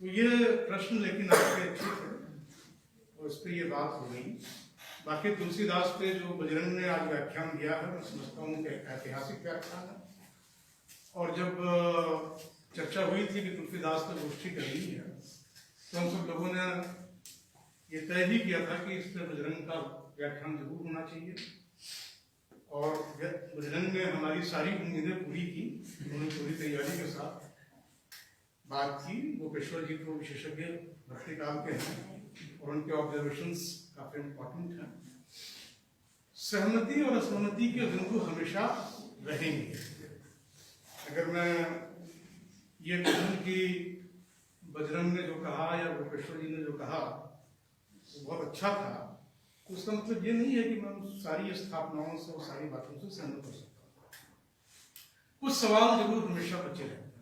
तो ये प्रश्न लेकिन आपके अच्छे थे और इस पर ये बात हो गई। बाकी तुलसीदास पे जो बजरंग ने आज व्याख्यान दिया है, मैं समझता हूँ कि ऐतिहासिक व्याख्यान है। और जब चर्चा हुई थी कि तुलसीदास ने गोष्ठी करनी है, तो हम सब लोगों ने ये तय ही किया था कि इस पर बजरंग का व्याख्यान जरूर होना चाहिए। और बजरंग ने हमारी सारी उम्मीदें पूरी की, उन्होंने पूरी तैयारी के साथ बात की। गोपेश्वर जी तो विशेषज्ञ भक्ति काल के हैं और उनके ऑब्जर्वेशंस काफी इम्पोर्टेंट हैं। सहमति और असहमति के बिंदु हमेशा रहेंगे। अगर मैं ये कहूँ कि बजरंग ने जो कहा या गोपेश्वर जी ने जो कहा वो बहुत अच्छा था, तो उसका मतलब ये नहीं है कि मैं सारी स्थापनाओं से और सारी बातों से सहमत हो सकता हूँ। कुछ सवाल जरूर हमेशा बचे रहते हैं।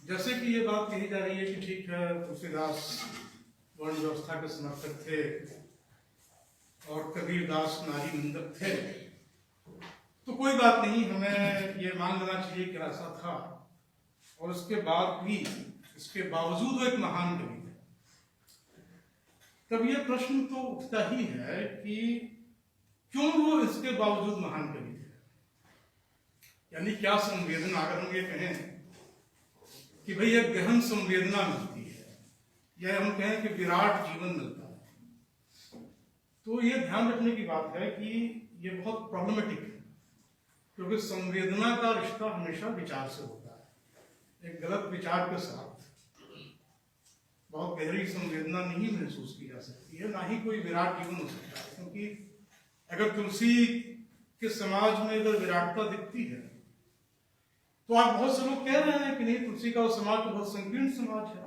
जैसे कि ये बात कही जा रही है कि ठीक है, तुलसीदास वर्ण व्यवस्था के समर्थक थे और कबीरदास नारी निंदक थे, तो कोई बात नहीं, हमें ये मान लेना चाहिए कि ऐसा था। और उसके बाद भी, इसके बावजूद वो एक महान कवि थे। तब ये प्रश्न तो उठता ही है कि क्यों वो इसके बावजूद महान कवि थे। यानी क्या संवेदना, अगर हम ये कहें कि भाई एक गहन संवेदना मिलती है या हम कहें कि विराट जीवन मिलता है, तो ये ध्यान रखने की बात है कि ये बहुत प्रॉब्लमेटिक है, क्योंकि संवेदना का रिश्ता हमेशा विचार से होता है। एक गलत विचार के साथ बहुत गहरी संवेदना नहीं महसूस की जा सकती है, ना ही कोई विराट जीवन हो सकता है। क्योंकि अगर तुलसी के समाज में अगर विराटता दिखती है, तो आज बहुत से लोग कह रहे हैं कि नहीं, तुलसी का वो समाज तो बहुत संकीर्ण समाज है।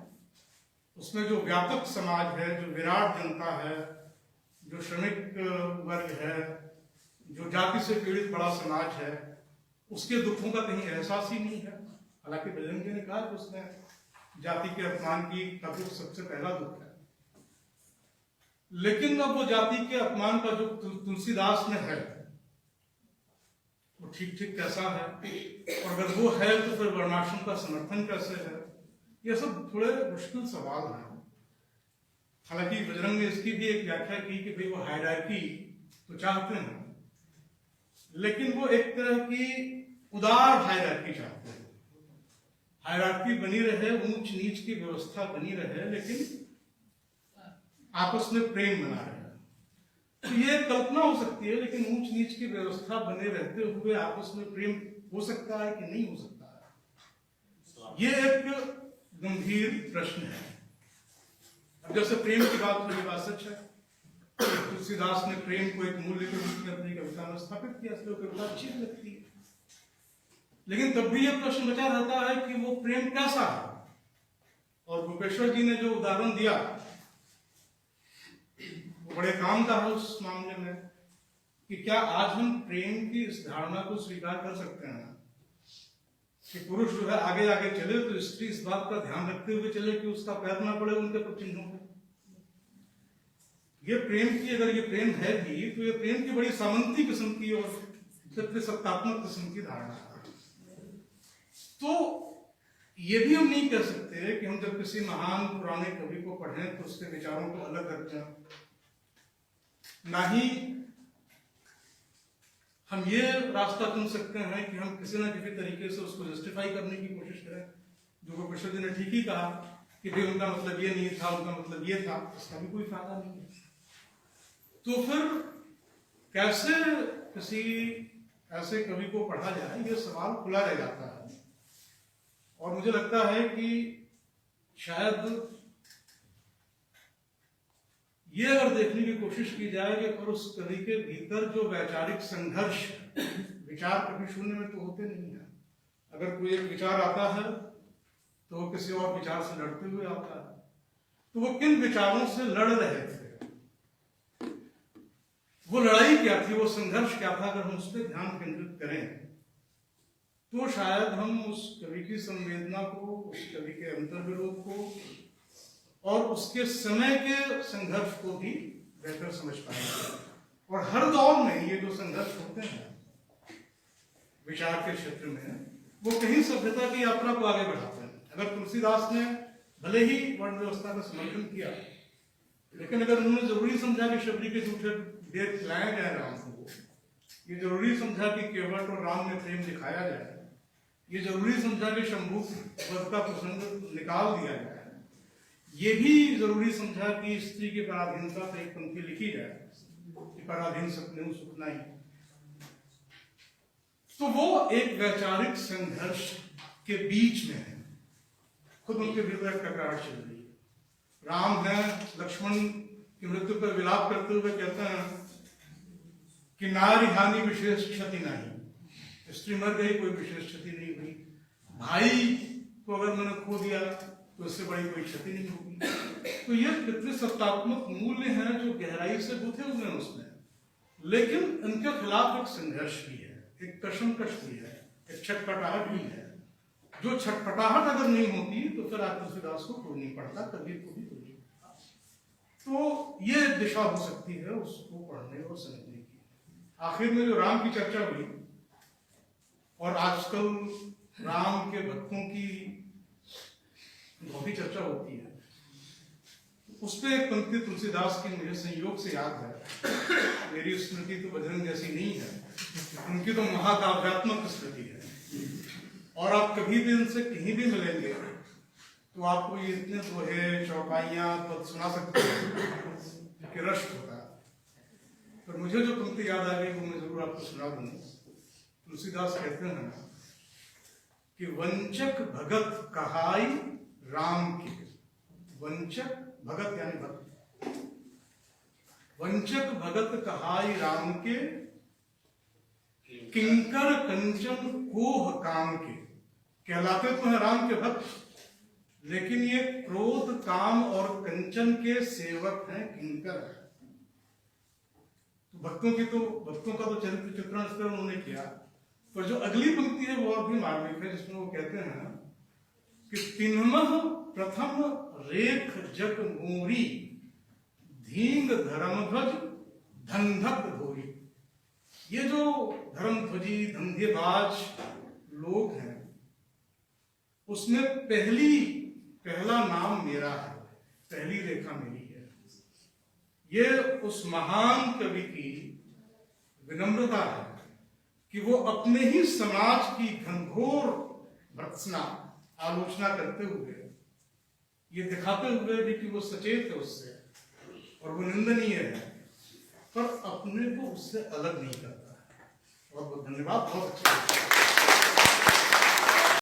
उसमें जो व्यापक समाज है, जो विराट जनता है, जो श्रमिक वर्ग है, जो जाति से पीड़ित बड़ा समाज है, उसके दुखों का कहीं एहसास ही नहीं है। हालांकि बजरंग जी ने कहा कि उसने जाति के अपमान की का दुख सबसे पहला दुख है, लेकिन अब वो जाति के अपमान का जो तुलसीदास में है वो ठीक ठीक कैसा है, और अगर वो है तो फिर वर्णाश्रम का समर्थन कैसे है। ये सब थोड़े मुश्किल सवाल हैं। हालांकि बजरंग ने इसकी भी एक व्याख्या की कि भाई वो हायरार्की तो चाहते हैं, लेकिन वो एक तरह की उदार हायरार्की चाहते हैं। हायरार्की बनी रहे, ऊंच नीच की व्यवस्था बनी रहे, लेकिन आपस में प्रेम बना रहे। तो ये कल्पना हो सकती है, लेकिन ऊंच नीच की व्यवस्था बने रहते हुए आपस में प्रेम हो सकता है कि नहीं हो सकता है, ये एक गंभीर प्रश्न है। अब जैसे प्रेम की बात हुई, बात सच है, तुलसीदास ने प्रेम को एक मूल्य के रूप में अपनी कविता में स्थापित किया, इसलिए कविता अच्छी लगती है। लेकिन तब भी यह प्रश्न बचा रहता है कि वो प्रेम कैसा है। और गोपेश्वर जी ने जो उदाहरण दिया वो बड़े काम का है उस मामले में, कि क्या आज हम प्रेम की इस धारणा को स्वीकार कर सकते हैं कि पुरुष जो है आगे आगे चले तो स्त्री इस बात का ध्यान रखते हुए चले कि उसका पैर ना पड़े उनके चिन्हों पे। ये प्रेम की, अगर ये प्रेम है भी, तो ये प्रेम की बड़ी सामंती किस्म की और सत्तात्मक किस्म की धारणा है। तो ये भी हम नहीं कह सकते कि हम जब किसी महान पुराने कवि को पढ़ें तो उसके विचारों को अलग रखें, ना ही हम ये रास्ता चुन सकते हैं कि हम किसी न किसी तरीके से उसको जस्टिफाई करने की कोशिश करें। जो गोपेश्वर जी ने ठीक ही कहा कि भाई उनका मतलब ये नहीं था, उनका मतलब ये था, इसका भी कोई फायदा नहीं है। तो फिर कैसे किसी ऐसे कवि को पढ़ा जाए, ये सवाल खुला रह जाता है। और मुझे लगता है कि शायद ये अगर देखने की कोशिश की जाए कि और उस कवि के भीतर जो वैचारिक संघर्ष, विचार कभी शून्य में तो होते नहीं है। अगर कोई एक विचार आता है तो वो किसी और विचार से लड़ते हुए आता है, तो वो किन विचारों से लड़ रहे थे, वो लड़ाई क्या थी, वो संघर्ष क्या था, अगर हम उस पर ध्यान केंद्रित करें तो शायद हम उस कवि की संवेदना को, उस कवि के अंतर्विरोध को और उसके समय के संघर्ष को भी बेहतर समझ पाएंगे। और हर दौर में ये जो संघर्ष होते हैं विचार के क्षेत्र में, वो कहीं सभ्यता की यात्रा को आगे बढ़ाते हैं। अगर तुलसीदास ने भले ही वर्ण व्यवस्था का समर्थन किया, लेकिन अगर उन्होंने जरूरी समझा कि शबरी के झूठे देर खिलाया जाए राम को, ये जरूरी समझा कि केवट और राम में प्रेम दिखाया जाए, ये जरूरी समझा कि शंभू वध का प्रसंग निकाल दिया जाए, ये भी जरूरी समझा कि स्त्री की पराधीनता पर एक पंक्ति लिखी जाए कि पराधीन सपने सुख नहीं, तो वो एक वैचारिक संघर्ष के बीच में है। खुद उनके भीतर टकराहट चल रही है। राम है, लक्ष्मण की मृत्यु पर विलाप करते हुए कहते हैं कि नारी हानि विशेष क्षति नहीं, स्त्री मर गई कोई विशेष क्षति नहीं हुई, भाई को अगर मैंने खो दिया तो उससे बड़ी कोई क्षति नहीं होगी। तो ये पितृसत्तात्मक मूल्य हैं जो गहराई से गुथे हुए हैं उसमें, लेकिन उनके खिलाफ एक संघर्ष भी है, एक कशमकश भी है, एक छटपटाहट भी है। जो छटपटाहट अगर नहीं होती तो फिर आप तुलसीदास को कोई नहीं पढ़ता, कबीर को भी कोई नहीं पढ़ता। तो ये दिशा हो सकती है उसको पढ़ने और समझने की। आखिर में जो राम की चर्चा हुई, और आजकल राम के भक्तों की बहुत ही चर्चा होती है, उसपे एक पंक्ति तुलसीदास की मुझे संयोग से याद है। मेरी स्मृति तो बजरंग जैसी नहीं है, उनकी तो महाकाव्यात्मक स्मृति है, और आप कभी भी उनसे कहीं भी मिलेंगे तो आपको ये इतने दोहे चौपाइयां पद सुना सकते हैं कि रश्क होता है। पर मुझे जो पंक्ति याद आ गई वो मैं जरूर आपको सुना दूंगा। तुलसीदास कहते हैं कि वंचक भगत कहाई राम के, वंचक भगत यानी भक्त, वंचक भगत कहाई राम के, किंकर कंचन कोह काम के। कहलाते तो है राम के भक्त, लेकिन ये क्रोध काम और कंचन के सेवक हैं, किंकर है। भक्तों का तो चरित्र चित्रण इस तरह उन्होंने किया। पर जो अगली पंक्ति है वो और भी मार्मिक है, जिसमें वो कहते हैं कि तिन्मह प्रथम रेख जग मोरी, धींग धर्मध्वज धंधक धोरी। ये जो धर्मध्वजी धंधेबाज लोग हैं, उसमें पहला नाम मेरा है, पहली रेखा मेरी है। ये उस महान कवि की विनम्रता है कि वो अपने ही समाज की घनघोर भर्त्सना आलोचना करते हुए, ये दिखाते हुए भी कि वो सचेत है उससे और वो निंदनीय है, पर अपने को उससे अलग नहीं करता है। बहुत बहुत धन्यवाद, बहुत अच्छा।